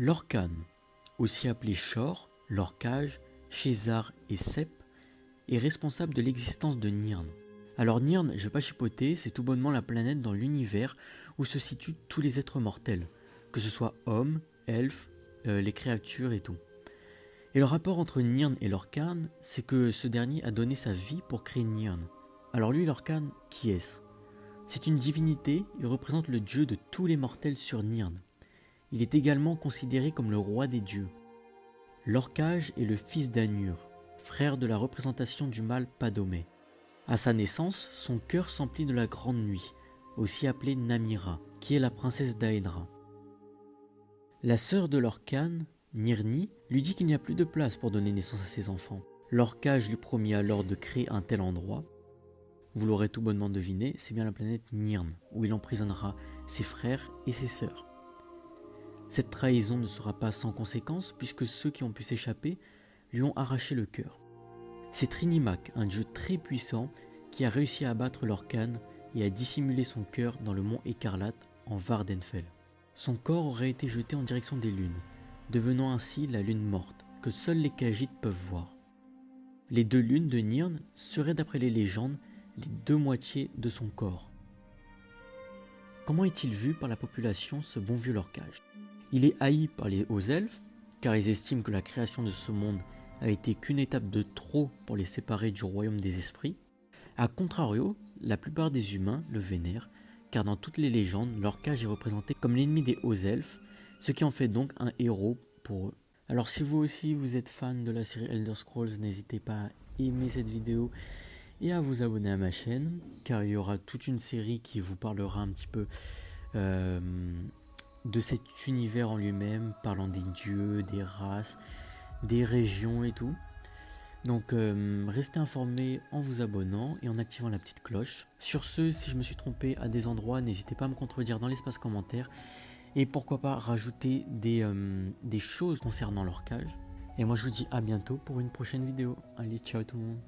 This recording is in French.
Lorkhan, aussi appelé Shor, Lorkhaj, Shezarr et Sep, est responsable de l'existence de Nirn. Alors Nirn, je vais pas chipoter, c'est tout bonnement la planète dans l'univers où se situent tous les êtres mortels, que ce soit hommes, elfes, les créatures et tout. Et le rapport entre Nirn et Lorkhan, c'est que ce dernier a donné sa vie pour créer Nirn. Alors lui, Lorkhan, qui est-ce? C'est une divinité, il représente le dieu de tous les mortels sur Nirn. Il est également considéré comme le roi des dieux. Lorkhaj est le fils d'Anur, frère de la représentation du mâle Padomé. À sa naissance, son cœur s'emplit de la grande nuit, aussi appelée Namira, qui est la princesse d'Aedra. La sœur de Lorkhan, Nirni, lui dit qu'il n'y a plus de place pour donner naissance à ses enfants. Lorkhaj lui promit alors de créer un tel endroit. Vous l'aurez tout bonnement deviné, c'est bien la planète Nirn, où il emprisonnera ses frères et ses sœurs. Cette trahison ne sera pas sans conséquence, puisque ceux qui ont pu s'échapper lui ont arraché le cœur. C'est Trinimac, un dieu très puissant, qui a réussi à abattre Lorkhan et à dissimuler son cœur dans le mont Écarlate en Vardenfell. Son corps aurait été jeté en direction des lunes, devenant ainsi la lune morte, que seuls les Khajiits peuvent voir. Les deux lunes de Nirn seraient d'après les légendes les deux moitiés de son corps. Comment est-il vu par la population, ce bon vieux Lorkhaj? Il est haï par les hauts elfes, car ils estiment que la création de ce monde a été qu'une étape de trop pour les séparer du royaume des esprits. A contrario, la plupart des humains le vénèrent, car dans toutes les légendes, Lorkhaj est représenté comme l'ennemi des hauts elfes, ce qui en fait donc un héros pour eux. Alors si vous aussi vous êtes fan de la série Elder Scrolls, n'hésitez pas à aimer cette vidéo et à vous abonner à ma chaîne, car il y aura toute une série qui vous parlera un petit peu de cet univers en lui-même, parlant des dieux, des races, des régions et tout. Donc restez informés en vous abonnant et en activant la petite cloche. Sur ce, si je me suis trompé à des endroits, n'hésitez pas à me contredire dans l'espace commentaire. Et pourquoi pas rajouter des choses concernant Lorkhaj. Et moi je vous dis à bientôt pour une prochaine vidéo. Allez, ciao tout le monde.